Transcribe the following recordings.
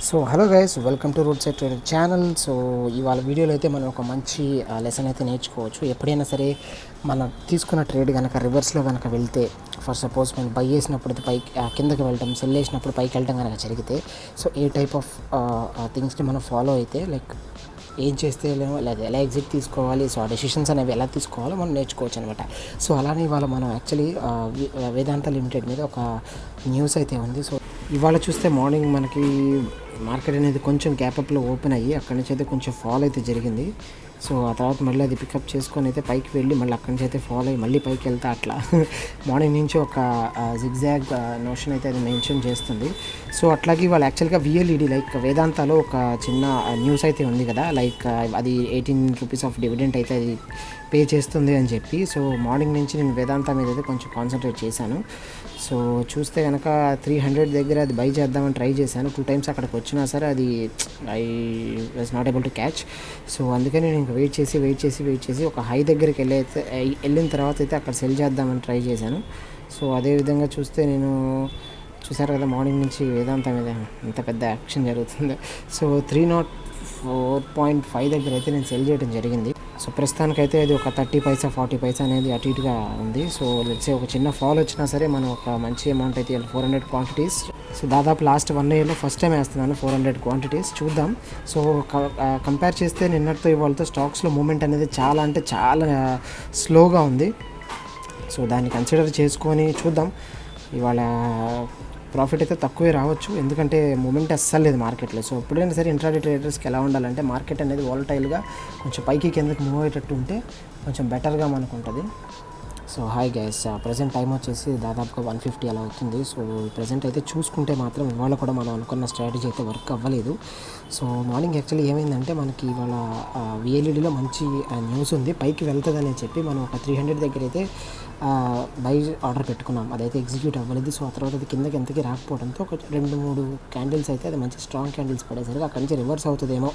So hello guys, welcome to root side trader channel. So ఇవాళ వీడియోలో అయితే మనం ఒక మంచి లెసన్ అయితే నేర్చుకోవచ్చు. ఎప్పుడైనా సరే మనం తీసుకున్న ట్రేడ్ కనుక రివర్స్లో కనుక వెళ్తే, ఫర్ సపోజ్ మనం బై చేసినప్పుడు పైకి కిందకి వెళ్ళటం, సెల్ చేసినప్పుడు పైకి వెళ్ళటం కనుక జరిగితే, సో ఏ టైప్ ఆఫ్ థింగ్స్ని మనం ఫాలో అయితే ఏం చేస్తే లేదా ఎలా ఎగ్జిట్ తీసుకోవాలి, సో ఆ డెసిషన్స్ అనేవి ఎలా తీసుకోవాలో మనం నేర్చుకోవచ్చు అనమాట. సో అలానే ఇవాళ మనం యాక్చువల్లీ వేదాంత లిమిటెడ్ మీద ఒక న్యూస్ అయితే ఉంది. సో ఇవాళ చూస్తే మార్నింగ్ మనకి మార్కెట్ అనేది కొంచెం గ్యాప్అప్లో ఓపెన్ అయ్యి అక్కడి నుంచి అయితే కొంచెం ఫాల్ అయితే జరిగింది. సో ఆ తర్వాత మళ్ళీ అది పికప్ చేసుకొని అయితే పైకి వెళ్ళి మళ్ళీ అక్కడి నుంచి అయితే ఫాల్ అయ్యి మళ్ళీ పైకి వెళ్తా అట్లా మార్నింగ్ నుంచి ఒక జిగ్జాగ్ నోషన్ అయితే అది మెన్షన్ చేస్తుంది. సో అట్లాగే వాళ్ళు యాక్చువల్గా విఎల్ఈడి లైక్ వేదాంతాలో ఒక చిన్న న్యూస్ అయితే ఉంది కదా, లైక్ అది 18 రూపీస్ ఆఫ్ డివిడెంట్ అయితే అది పే చేస్తుంది అని చెప్పి. సో మార్నింగ్ నుంచి నేను వేదాంత మీద అయితే కొంచెం కాన్సన్ట్రేట్ చేశాను. సో చూస్తే కనుక 300 దగ్గర అది బై చేద్దామని ట్రై చేశాను. 2 టైమ్స్ అక్కడికి వచ్చినా సరే అది I was not able to catch. So అందుకని నేను ఇంకా వెయిట్ చేసి ఒక హై దగ్గరికి వెళ్ళిన తర్వాత అయితే అక్కడ సెల్ చేద్దామని ట్రై చేశాను. సో అదేవిధంగా చూస్తే నేను చూసారు కదా మార్నింగ్ నుంచి వేదాంత మీద ఎంత పెద్ద యాక్షన్ జరుగుతుంది. సో 304.5 దగ్గర అయితే నేను సెల్ చేయడం జరిగింది. సో ప్రస్తుతానికైతే అది ఒక 30 పైసా 40 పైసా అనేది అటు ఇటుగా ఉంది. సో లెట్స్ సే ఒక చిన్న ఫాల్ వచ్చినా సరే మనం ఒక మంచి అమౌంట్ అయితే 400 క్వాంటిటీస్. సో దాదాపు లాస్ట్ 1 ఇయర్లో ఫస్ట్ టైం వేస్తున్నాను 400 క్వాంటిటీస్. చూద్దాం. సో కంపేర్ చేస్తే నిన్నటితో ఇవాళతో స్టాక్స్లో మూమెంట్ అనేది చాలా అంటే చాలా స్లోగా ఉంది. సో దాన్ని కన్సిడర్ చేసుకొని చూద్దాం. ఇవాళ ప్రాఫిట్ అయితే తక్కువే రావచ్చు, ఎందుకంటే మూమెంట్ అస్సలు లేదు మార్కెట్లో. సో ఎప్పుడైనా సరే ఇంట్రాడే ట్రేడర్స్కి ఎలా ఉండాలంటే మార్కెట్ అనేది వాలటైల్గా కొంచెం పైకి కిందకి మూవ్ అయ్యేటట్టు ఉంటే కొంచెం బెటర్గా మనకు ఉంటుంది. So hi guys, present time వచ్చేసి దాదాపుగా 1:50 అలా అవుతుంది. సో ప్రజెంట్ అయితే చూసుకుంటే మాత్రం ఇవాళ కూడా మనం అనుకున్న స్ట్రాటజీ అయితే వర్క్ అవ్వలేదు. సో మార్నింగ్ యాక్చువల్లీ ఏమైందంటే మనకి ఇవాళ విఎల్ఈడిలో మంచి న్యూస్ ఉంది, పైకి వెళ్తుందని చెప్పి మనం ఒక 300 దగ్గర అయితే బై ఆర్డర్ పెట్టుకున్నాం. అదైతే ఎగ్జిక్యూట్ అవ్వలేదు. సో ఆ తర్వాత అది కిందకి ఎంతకి రాకపోవడంతో ఒక 2-3 క్యాండిల్స్ అయితే అది మంచి స్ట్రాంగ్ క్యాండిల్స్ పడేసరికి అక్కడి నుంచి రివర్స్ అవుతుందేమో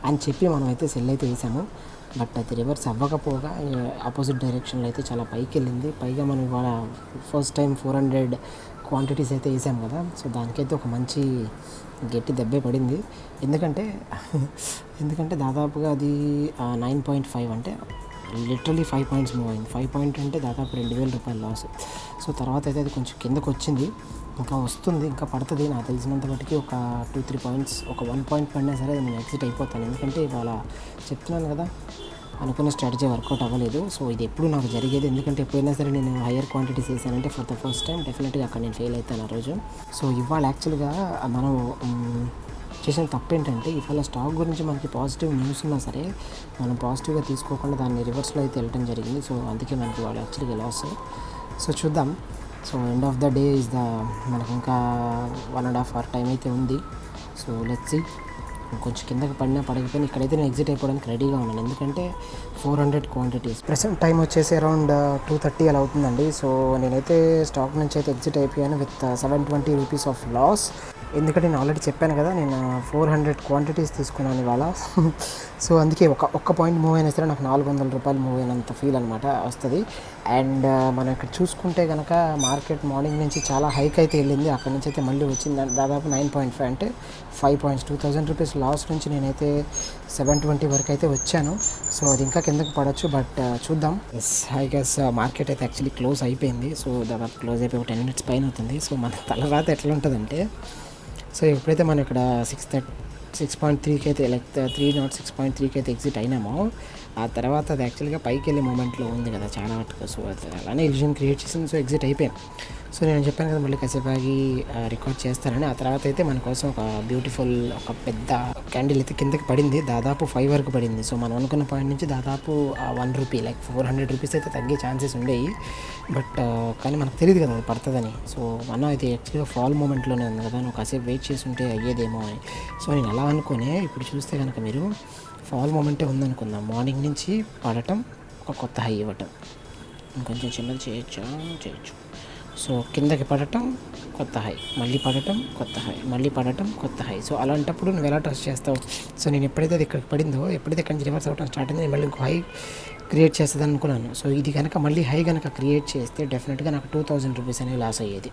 అని చెప్పి మనం అయితే సెల్ అయితే వేసాము. బట్ అది రివర్స్ అవ్వకపోగా ఆపోజిట్ డైరెక్షన్లో అయితే చాలా పైకి వెళ్ళింది. పైగా మనం ఇవాళ ఫస్ట్ టైం 400 క్వాంటిటీస్ అయితే వేసాం కదా. సో దానికైతే ఒక మంచి గట్టి దెబ్బే పడింది. ఎందుకంటే దాదాపుగా అది 9.5 అంటే లిటరలీ 5 పాయింట్స్ మూవ్ అయింది. 5 పాయింట్ అంటే దాదాపు 2,000 రూపాయలు లాస్. సో తర్వాత అయితే అది కొంచెం కిందకు వచ్చింది, ఇంకా వస్తుంది, ఇంకా పడుతుంది. నాకు తెలిసినంత బట్టికి ఒక 2-3 పాయింట్స్, ఒక 1 పాయింట్ పడినా సరే నేను ఎగ్జిట్ అయిపోతాను. ఎందుకంటే ఇవాళ చెప్తున్నాను కదా అనుకున్న స్ట్రాటజీ వర్కౌట్ అవ్వలేదు. సో ఇది ఎప్పుడు నాకు జరిగేది, ఎందుకంటే ఎప్పుడైనా సరే నేను హయ్యర్ క్వాంటిటీస్ వేసానంటే ఫర్ ద ఫస్ట్ టైం డెఫినెట్గా అక్కడ నేను ఫెయిల్ అవుతాను ఆ రోజు. సో ఇవాళ యాక్చువల్గా మనం చేసిన తప్పు ఏంటంటే ఇవాళ స్టాక్ గురించి మనకి పాజిటివ్ న్యూస్ ఉన్నా సరే మనం పాజిటివ్గా తీసుకోకుండా దాన్ని రివర్స్లో అయితే వెళ్ళటం జరిగింది. సో అందుకే మనకి వాళ్ళు యాక్చువల్గా లాస్. సో చూద్దాం. So end of the day మనకి ఇంకా 1.5 అవర్ టైం అయితే ఉంది. So let's see. కొంచెం కిందకి పడకపోయినా ఇక్కడైతే నేను ఎగ్జిట్ అయిపోవడానికి రెడీగా ఉన్నాను, ఎందుకంటే 400 క్వాంటిటీస్. ప్రెసెంట్ టైం వచ్చేసి అరౌండ్ 2:30 అలా అవుతుందండి. సో నేనైతే స్టాక్ నుంచి అయితే ఎగ్జిట్ అయిపోయాను విత్ 720 రూపీస్ ఆఫ్ లాస్. ఎందుకంటే నేను ఆల్రెడీ చెప్పాను కదా నేను 400 క్వాంటిటీస్ తీసుకున్నాను ఇవాళ. సో అందుకే ఒక్క పాయింట్ మూవ్ అయినా సరే నాకు 400 రూపాయలు మూవ్ అయినంత ఫీల్ అనమాట వస్తుంది. అండ్ మనం ఇక్కడ చూసుకుంటే కనుక మార్కెట్ మార్నింగ్ నుంచి చాలా హైక్ అయితే వెళ్ళింది, అక్కడి నుంచి అయితే మళ్ళీ వచ్చింది దాదాపు 9.5 అంటే 5 పాయింట్స్. 2,000 రూపీస్ లాస్ నుంచి నేనైతే 720 వరకు అయితే వచ్చాను. సో అది ఇంకా కిందకి పడవచ్చు, బట్ చూద్దాం. హై గైస్, మార్కెట్ అయితే యాక్చువల్లీ క్లోజ్ అయిపోయింది. సో దాదాపు క్లోజ్ అయిపోయి 10 మినిట్స్ పైన అవుతుంది. సో మన తర్వాత ఎట్లా ఉంటుందంటే, సో ఎప్పుడైతే మనం ఇక్కడ 6.3కి అయితే లైక్ 306.3కి అయితే ఎగ్జిట్ అయినామో ఆ తర్వాత అది యాక్చువల్గా పైకి వెళ్ళే మూమెంట్లో ఉంది కదా చాలా మటుకు. సో అలానే ఇల్యూషన్ క్రియేట్ చేసింది. సో ఎగ్జిట్ అయిపోయాం. సో నేను చెప్పాను కదా మళ్ళీ కాసేపు ఆగి రికార్డ్ చేస్తానని. ఆ తర్వాత అయితే మన కోసం ఒక బ్యూటిఫుల్ ఒక పెద్ద క్యాండిల్ అయితే కిందకి పడింది, దాదాపు 5 వరకు పడింది. సో మనం అనుకున్న పాయింట్ నుంచి దాదాపు 1 రూపీ లైక్ 400 రూపీస్ అయితే తగ్గే ఛాన్సెస్ ఉండేవి. బట్ కానీ మనకు తెలియదు కదా అది పడుతుందని. సో మనం అయితే యాక్చువల్గా ఫాల్ మూమెంట్లోనే ఉంది కదా, నువ్వు కాసేపు వెయిట్ చేసి ఉంటే అయ్యేదేమో అని. సో నేను అలా అనుకునే ఇప్పుడు చూస్తే కనుక మీరు ఫాల్ మూమెంటే ఉందనుకుందాం, మార్నింగ్ నుంచి పడటం ఒక కొత్త హై ఇవ్వటం, ఇంకొంచెం చిన్నది చేయొచ్చు. సో కిందకి పడటం కొత్త హై, మళ్ళీ పడటం కొత్త హై, మళ్ళీ పడటం కొత్త హై. సో అలాంటప్పుడు నువ్వు ఎలా ట్రస్ట్ చేస్తావు? సో నేను ఎప్పుడైతే అది ఇక్కడికి పడిందో, ఎప్పుడైతే ఇక్కడ రివర్స్ అవ్వడం స్టార్ట్ అయింది, మళ్ళీ ఇంకో హై క్రియేట్ చేస్తుంది అనుకున్నాను. సో ఇది కనుక మళ్ళీ హై కనుక క్రియేట్ చేస్తే డెఫినెట్గా నాకు 2000 రూపీస్ అనేవి లాస్ అయ్యేది.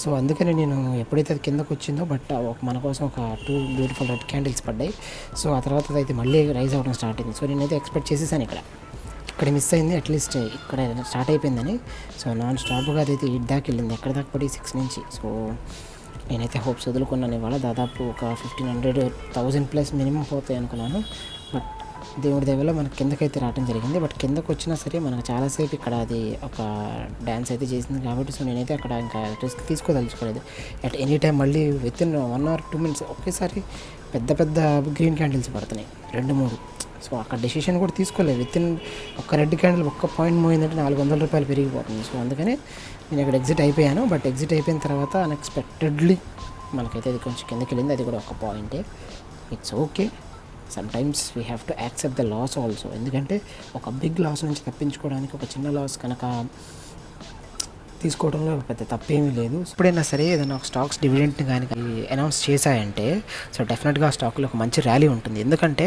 సో అందుకని నేను ఎప్పుడైతే అది కిందకు వచ్చిందో బట్ మన కోసం ఒక 2 బ్యూటిఫుల్ రెడ్ క్యాండిల్స్ పడ్డాయి. సో ఆ తర్వాత అయితే మళ్ళీ రైజ్ అవ్వడం స్టార్ట్ అయింది. సో నేనైతే ఎక్స్పెక్ట్ చేసేసాను ఇక్కడ మిస్ అయింది, అట్లీస్ట్ ఇక్కడ స్టార్ట్ అయిపోయిందని. సో నాన్ స్టాప్గా అదైతే 8 దాకా వెళ్ళింది, ఎక్కడ దాకా పడి 6 నుంచి. సో నేనైతే హోప్స్ వదులుకున్నాను. ఇవాళ దాదాపు ఒక 1500-1000 ప్లస్ మినిమం పోతాయి అనుకున్నాను. బట్ దేవుడి దయవల్ల మనకి కిందకైతే రావడం జరిగింది. బట్ కిందకు వచ్చినా సరే మనకు చాలాసేపు ఇక్కడ అది ఒక డ్యాన్స్ అయితే చేసింది కాబట్టి సో నేనైతే అక్కడ ఇంకా రిస్క్ తీసుకోదలుచుకోలేదు. అట్ ఎనీ టైం మళ్ళీ విత్ ఇన్ 1 or 2 minutes ఒకేసారి పెద్ద పెద్ద గ్రీన్ క్యాండిల్స్ పడుతున్నాయి, 2-3. సో అక్కడ డెసిషన్ కూడా తీసుకోలేదు. విత్ ఇన్ ఒక్క రెడ్ క్యాండిల్ ఒక్క పాయింట్ పోయిందంటే 400 రూపాయలు పెరిగిపోతుంది. సో అందుకని నేను ఇక్కడ ఎగ్జిట్ అయిపోయాను. బట్ ఎగ్జిట్ అయిపోయిన తర్వాత అన్ఎక్స్పెక్టెడ్లీ మనకైతే అది కొంచెం కిందకి వెళ్ళింది. అది కూడా ఒక పాయింటే. It's okay, sometimes we have to accept the loss also. ఎందుకంటే ఒక బిగ్ లాస్ నుంచి తప్పించుకోవడానికి ఒక చిన్న లాస్ కనుక తీసుకోవడంలో పెద్ద తప్పేమీ లేదు. ఎప్పుడైనా సరే ఏదైనా ఒక స్టాక్స్ డివిడెంట్ కానీ అనౌన్స్ చేశాయంటే సో డెఫినెట్గా ఆ స్టాక్లో ఒక మంచి ర్యాలీ ఉంటుంది. ఎందుకంటే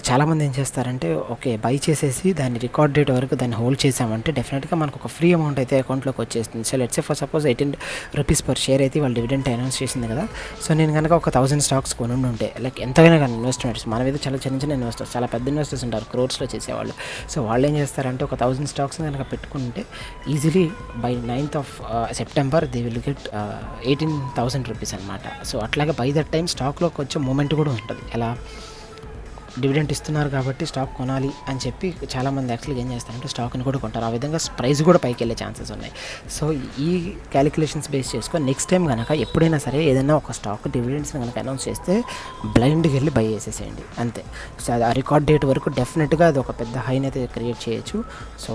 చాలామంది ఏం చేస్తారంటే ఓకే బై చేసేసి దాన్ని రికార్డ్ డేట్ వరకు దాన్ని హోల్డ్ చేసామంటే డెఫినెట్గా మనకు ఒక ఫ్రీ అమౌంట్ అయితే అకౌంట్లోకి వచ్చేస్తుంది. So let's say for suppose 18 rupees per share అయితే వాళ్ళు డివిడెంట్ అనౌన్స్ చేసింది కదా. సో నేను కనుక ఒక 1000 స్టాక్స్ కొని ఉంటే లైక్ ఎంతైనా కానీ ఇన్వెస్ట్మెంట్స్ మన మీద చాలా చిన్న చిన్న ఇన్వెస్టర్స్, చాలా పెద్ద ఇన్వెస్టర్స్ ఉంటారు, క్రోర్స్లో చేసేవాళ్ళు. సో వాళ్ళు ఏం చేస్తారంటే ఒక 1000 స్టాక్స్ కనుక పెట్టుకుంటే easily by 9th of September they will get 18,000 rupees అనమాట. సో అట్లాగే బై దట్ టైం స్టాక్లో కొంచెం మూమెంట్ కూడా ఉంటుంది. ఎలా డివిడెంట్ ఇస్తున్నారు కాబట్టి స్టాక్ కొనాలి అని చెప్పి చాలామంది యాక్చువల్గా ఏం చేస్తారంటే స్టాక్ని కూడా కొంటారు. ఆ విధంగా ప్రైస్ కూడా పైకి వెళ్ళే ఛాన్సెస్ ఉన్నాయి. సో ఈ క్యాలిక్యులేషన్స్ బేస్ చేసుకొని నెక్స్ట్ టైం కనుక ఎప్పుడైనా సరే ఏదైనా ఒక స్టాక్ డివిడెంట్స్ని కనుక అనౌన్స్ చేస్తే బ్లైండ్గా వెళ్ళి బై చేసేసేయండి అంతే. సో ఆ రికార్డ్ డేట్ వరకు డెఫినెట్గా అది ఒక పెద్ద హైని అయితే క్రియేట్ చేయొచ్చు. So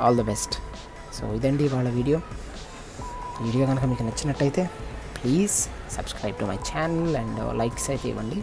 all the best. So ఇదండి వాళ్ళ వీడియో కనుక మీకు నచ్చినట్టయితే please subscribe to my channel and likes అయితే ఇవ్వండి.